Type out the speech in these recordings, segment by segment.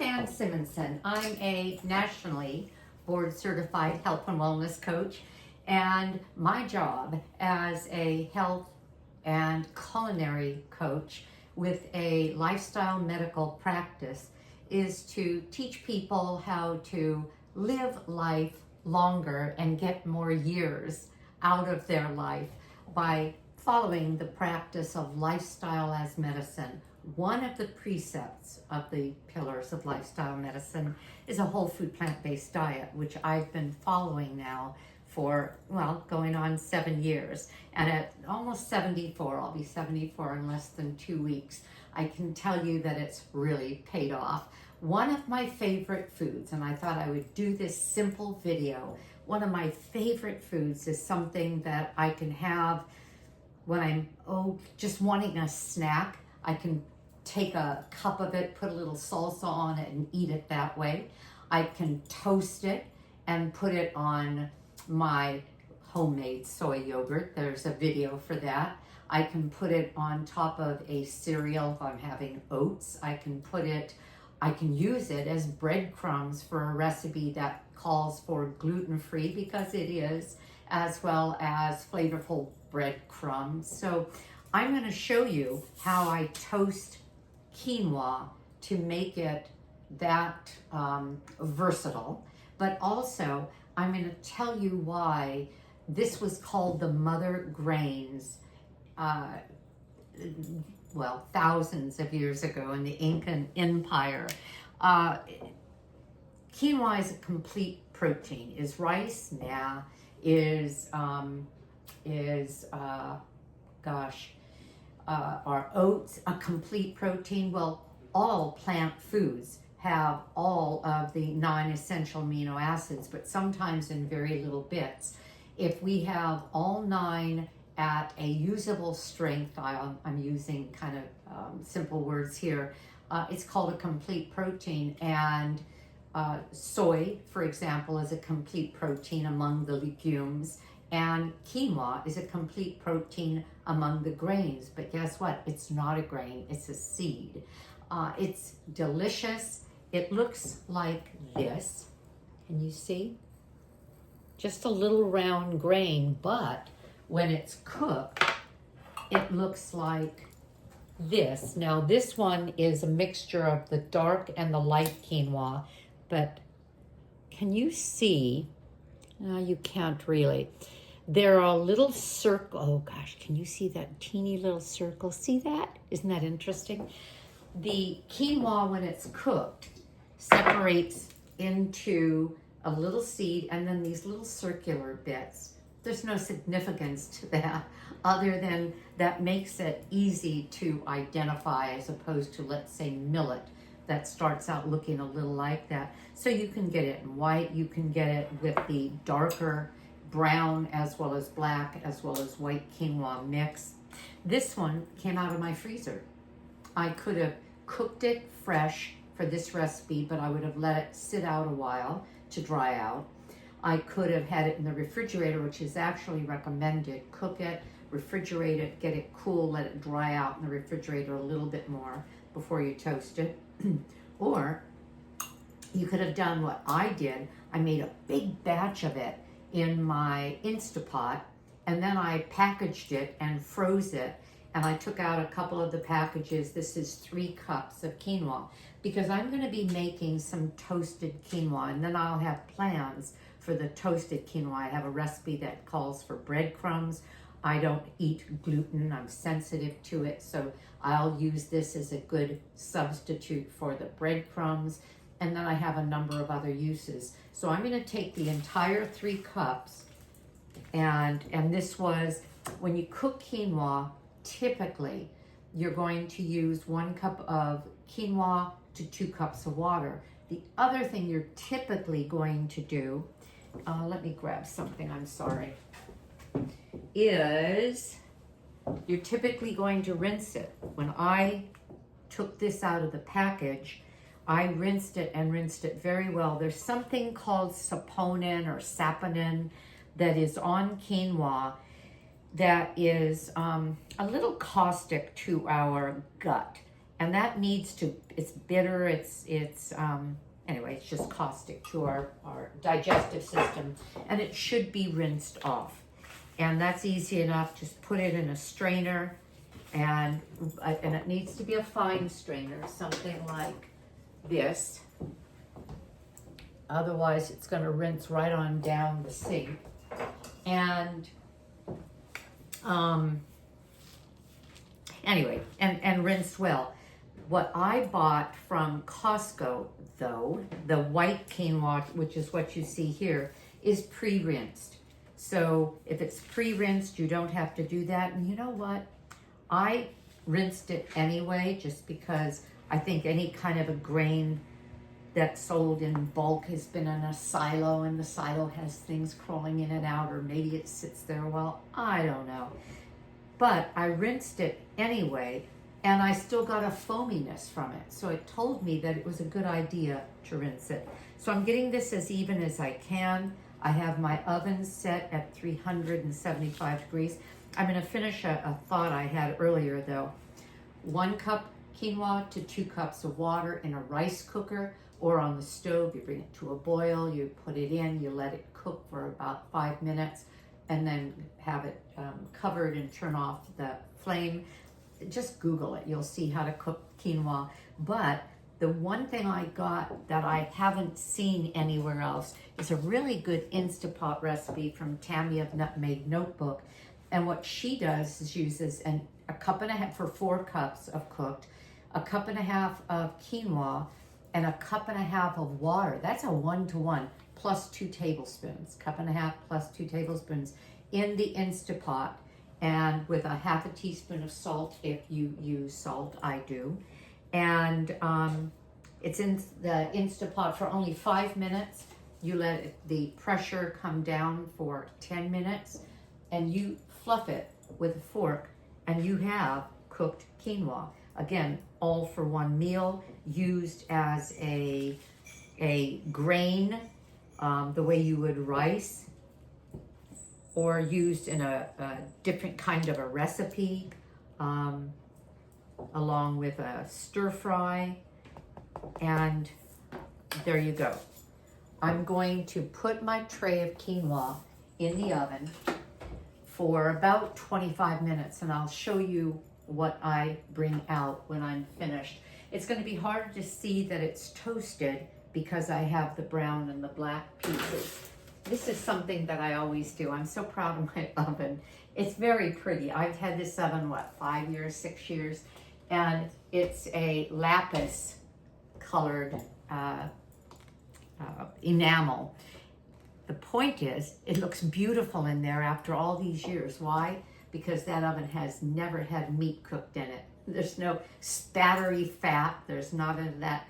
I'm Simonsen. I'm a nationally board certified health and wellness coach, and my job as a health and culinary coach with a lifestyle medical practice is to teach people how to live life longer and get more years out of their life by following the practice of lifestyle as medicine. One of the precepts of the pillars of lifestyle medicine is a whole food plant-based diet, which I've been following now for, well, going on 7 years. And at almost 74, I'll be 74 in less than 2 weeks, I can tell you that it's really paid off. One of my favorite foods, and I thought I would do this simple video, one of my favorite foods is something that I can have when I'm just wanting a snack. I can take a cup of it, put a little salsa on it, and eat it that way. I can toast it and put it on my homemade soy yogurt. There's a video for that. I can put it on top of a cereal if I'm having oats. I can use it as breadcrumbs for a recipe that calls for gluten-free, because it is, as well as flavorful breadcrumbs. So I'm going to show you how I toast quinoa to make it that versatile, but also I'm going to tell you why this was called the mother grains, well, thousands of years ago in the Incan Empire. Quinoa is a complete protein. Is rice? Nah. Are oats a complete protein? Well, all plant foods have all of the non-essential amino acids, but sometimes in very little bits. If we have all 9 at a usable strength, I'm using kind of simple words here, it's called a complete protein. And soy, for example, is a complete protein among the legumes, and quinoa is a complete protein among the grains. But guess what? It's not a grain, it's a seed. It's delicious. It looks like this. Can you see? Just a little round grain, but when it's cooked, it looks like this. Now, this one is a mixture of the dark and the light quinoa, but can you see? No, you can't really. There are little circle. Oh gosh, can you see that teeny little circle? See that? Isn't that interesting? The quinoa, when it's cooked, separates into a little seed and then these little circular bits. There's no significance to that other than that makes it easy to identify, as opposed to, let's say, millet that starts out looking a little like that. So you can get it in white, you can get it with the darker brown as well as black as well as white quinoa mix. This one came out of my freezer. I could have cooked it fresh for this recipe, but I would have let it sit out a while to dry out. I could have had it in the refrigerator, which is actually recommended. Cook it, refrigerate it, get it cool, let it dry out in the refrigerator a little bit more before you toast it. Or you could have done what I did. I made a big batch of it in my Instapot, and then I packaged it and froze it, and I took out a couple of the packages. This is 3 cups of quinoa, because I'm going to be making some toasted quinoa, and then I'll have plans for the toasted quinoa. I have a recipe that calls for breadcrumbs. I don't eat gluten, I'm sensitive to it, so I'll use this as a good substitute for the breadcrumbs. And then I have a number of other uses. So I'm going to take the entire 3 cups, and this was, when you cook quinoa, typically you're going to use 1 cup of quinoa to 2 cups of water. The other thing you're typically going to do, let me grab something, I'm sorry, is you're typically going to rinse it. When I took this out of the package, I rinsed it and rinsed it very well. There's something called saponin or saponin that is on quinoa that is a little caustic to our gut. And that needs to, it's bitter, anyway, it's just caustic to our digestive system, and it should be rinsed off. And that's easy enough. Just put it in a strainer, and it needs to be a fine strainer, something like this. Otherwise, it's going to rinse right on down the sink. And anyway, and rinse well. What I bought from Costco, though, the white quinoa, which is what you see here, is pre-rinsed. So if it's pre-rinsed, you don't have to do that. And you know what? I rinsed it anyway, just because I think any kind of a grain that's sold in bulk has been in a silo, and the silo has things crawling in and out, or maybe it sits there a while. I don't know. But I rinsed it anyway, and I still got a foaminess from it. So it told me that it was a good idea to rinse it. So I'm getting this as even as I can. I have my oven set at 375 degrees. I'm going to finish a thought I had earlier, though. 1 cup quinoa to 2 cups of water in a rice cooker or on the stove. You bring it to a boil, you put it in, you let it cook for about 5 minutes, and then have it covered and turn off the flame. Just Google it. You'll see how to cook quinoa. But the one thing I got that I haven't seen anywhere else is a really good Instapot recipe from Tammy of Nutmeg Notebook. And what she does is uses a cup and a half for 4 cups of cooked, a cup and a half of quinoa, and a cup and a half of water. That's a 1-to-1 plus 2 tablespoons, cup and a half plus 2 tablespoons in the Instapot, and with a half a teaspoon of salt if you use salt. I do. And it's in the Instapot for only 5 minutes. You let the pressure come down for 10 minutes, and you fluff it with a fork, and you have cooked quinoa. Again, all for one meal, used as a grain, the way you would rice, or used in a different kind of a recipe, along with a stir fry. And there you go. I'm going to put my tray of quinoa in the oven for about 25 minutes, and I'll show you what I bring out when I'm finished. It's going to be hard to see that it's toasted because I have the brown and the black pieces. This is something that I always do. I'm so proud of my oven. It's very pretty. I've had this oven, 5 years, 6 years, and it's a lapis colored enamel. The point is, it looks beautiful in there after all these years. Why? Because that oven has never had meat cooked in it. There's no spattery fat. There's none of that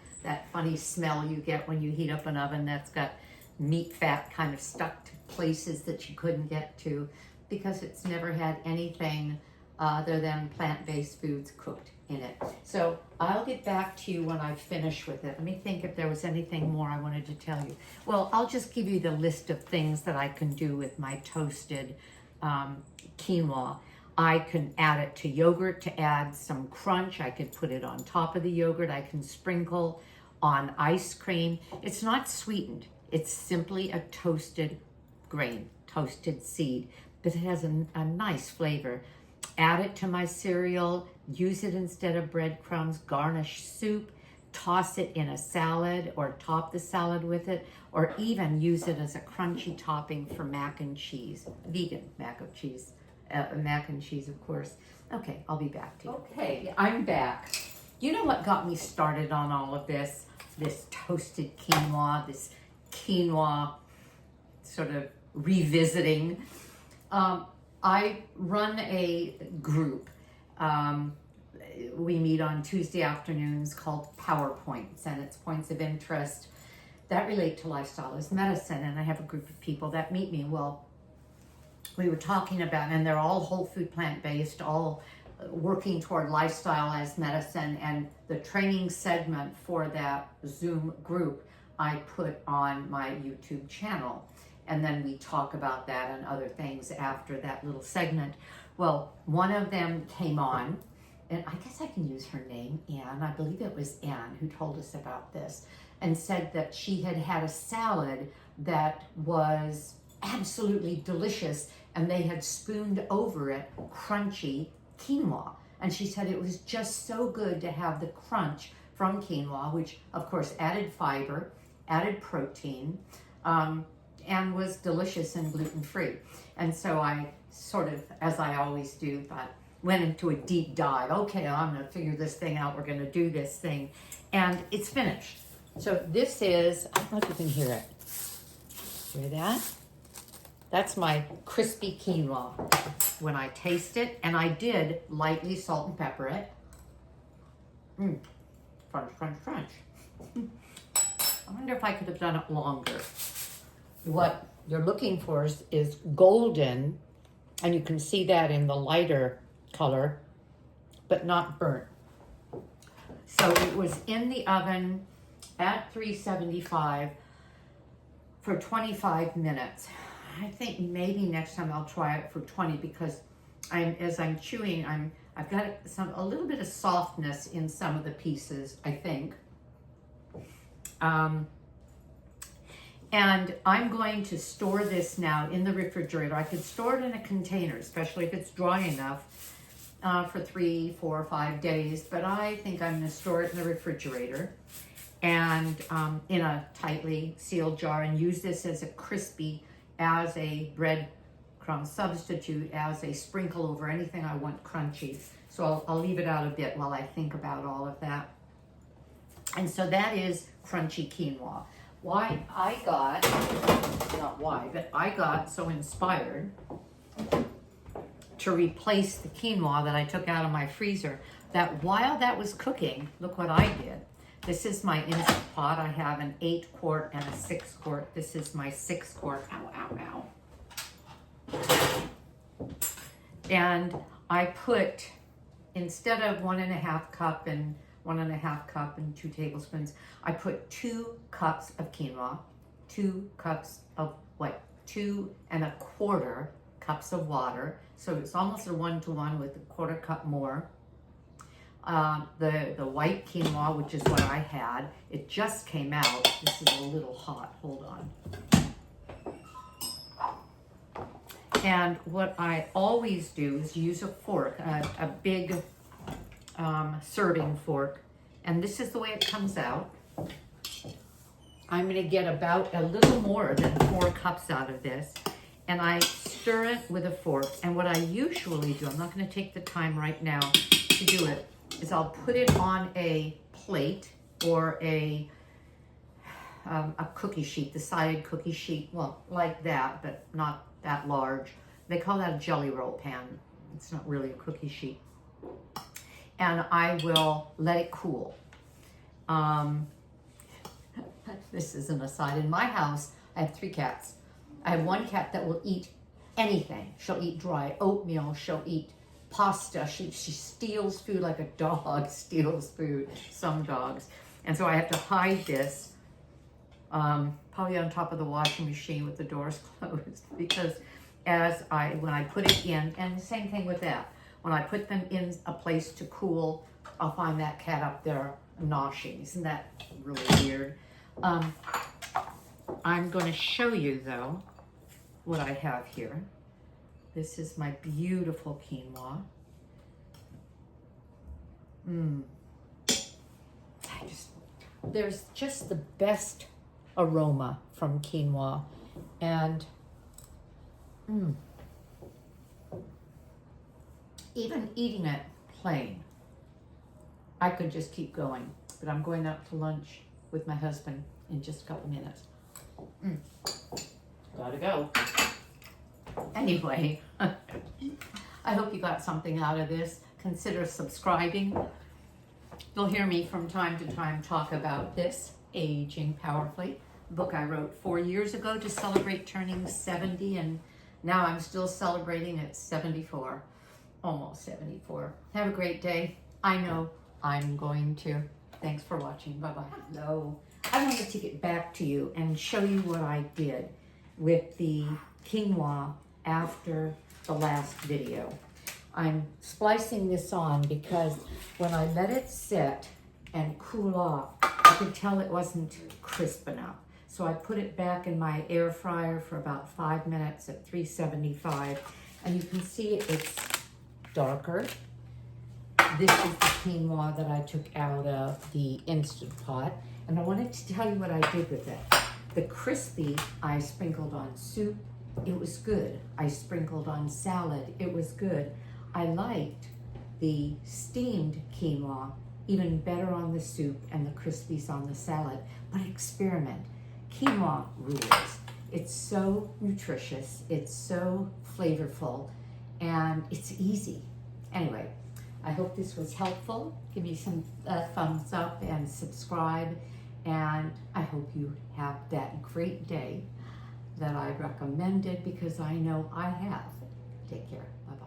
funny smell you get when you heat up an oven that's got meat fat kind of stuck to places that you couldn't get to, because it's never had anything other than plant-based foods cooked in it. So I'll get back to you when I finish with it. Let me think if there was anything more I wanted to tell you. Well, I'll just give you the list of things that I can do with my toasted quinoa. I can add it to yogurt to add some crunch. I could put it on top of the yogurt. I can sprinkle on ice cream. It's not sweetened. It's simply a toasted grain, toasted seed, but it has a nice flavor. Add it to my cereal, use it instead of breadcrumbs, garnish soup, toss it in a salad or top the salad with it, or even use it as a crunchy topping for mac and cheese, vegan mac and cheese, of course. Okay, I'll be back to you. Okay, I'm back. You know what got me started on all of this? This toasted quinoa, this quinoa sort of revisiting. I run a group. We meet on Tuesday afternoons called PowerPoints, and it's points of interest that relate to lifestyle as medicine. And I have a group of people that meet me. Well, we were talking about, and they're all whole food, plant-based, all working toward lifestyle as medicine. And the training segment for that Zoom group I put on my YouTube channel. And then we talk about that and other things after that little segment. Well, one of them came on, and I guess I can use her name, Anne. I believe it was Anne who told us about this, and said that she had had a salad that was absolutely delicious, and they had spooned over it crunchy quinoa. And she said it was just so good to have the crunch from quinoa, which of course added fiber, added protein, and was delicious and gluten-free. And so I sort of, as I always do, went into a deep dive. Okay, I'm gonna figure this thing out. We're gonna do this thing. And it's finished. So this is, I don't know if you can hear it. Hear that? That's my crispy quinoa. When I taste it, and I did lightly salt and pepper it. Crunch, crunch, crunch. I wonder if I could have done it longer. What you're looking for is golden, and you can see that in the lighter color, but not burnt. So it was in the oven at 375 for 25 minutes. I think maybe next time I'll try it for 20, because as I'm chewing, I've got a little bit of softness in some of the pieces, I think. And I'm going to store this now in the refrigerator. I could store it in a container, especially if it's dry enough, for 3, 4, 5 days. But I think I'm going to store it in the refrigerator and in a tightly sealed jar, and use this as as a breadcrumb substitute, as a sprinkle over anything I want crunchy. So I'll leave it out a bit while I think about all of that. And so that is crunchy quinoa. Why I got, not why, but I got so inspired to replace the quinoa that I took out of my freezer, that while that was cooking, look what I did. This is my Instant Pot. I have an 8-quart and a 6-quart. This is my 6-quart. Ow, ow, ow. And I put, instead of 1.5 cup and 1.5 cup and 2 tablespoons, I put 2 cups of quinoa, 2 cups of 2 1/4 cups of water. So it's almost a 1-to-1 with a 1/4 cup more. The white quinoa, which is what I had, it just came out. This is a little hot, hold on. And what I always do is use a fork, a big serving fork, and this is the way it comes out. I'm going to get about a little more than 4 cups out of this, and I stir it with a fork. And what I usually do, I'm not going to take the time right now to do it, is I'll put it on a plate or a cookie sheet, the sided cookie sheet, well, like that, but not that large. They call that a jelly roll pan. It's not really a cookie sheet. And I will let it cool. This is an aside. In my house, I have 3 cats. I have 1 cat that will eat anything. She'll eat dry oatmeal. She'll eat pasta. She steals food like a dog steals food, some dogs. And so I have to hide this, probably on top of the washing machine with the doors closed, because when I put it in, and the same thing with that, when I put them in a place to cool, I'll find that cat up there noshing. Isn't that really weird? I'm going to show you, though, what I have here. This is my beautiful quinoa. There's just the best aroma from quinoa, and even eating it plain, I could just keep going. But I'm going out to lunch with my husband in just a couple minutes. Gotta go. Anyway, I hope you got something out of this. Consider subscribing. You'll hear me from time to time talk about this, Aging Powerfully, a book I wrote 4 years ago to celebrate turning 70, and now I'm still celebrating at 74, almost 74. Have a great day. I know I'm going to. Thanks for watching. Bye-bye. No, I wanted to get back to you and show you what I did with the quinoa after the last video. I'm splicing this on because when I let it sit and cool off, I could tell it wasn't crisp enough. So I put it back in my air fryer for about 5 minutes at 375, and you can see it's darker. This is the quinoa that I took out of the Instant Pot, and I wanted to tell you what I did with it. The crispy I sprinkled on soup, it was good. I sprinkled on salad, it was good. I liked the steamed quinoa even better on the soup and the crispies on the salad, but experiment. Quinoa rules. It's so nutritious, it's so flavorful, and it's easy. Anyway, I hope this was helpful. Give me some thumbs up and subscribe, and I hope you have that great day that I recommended because I know I have. Take care. Bye.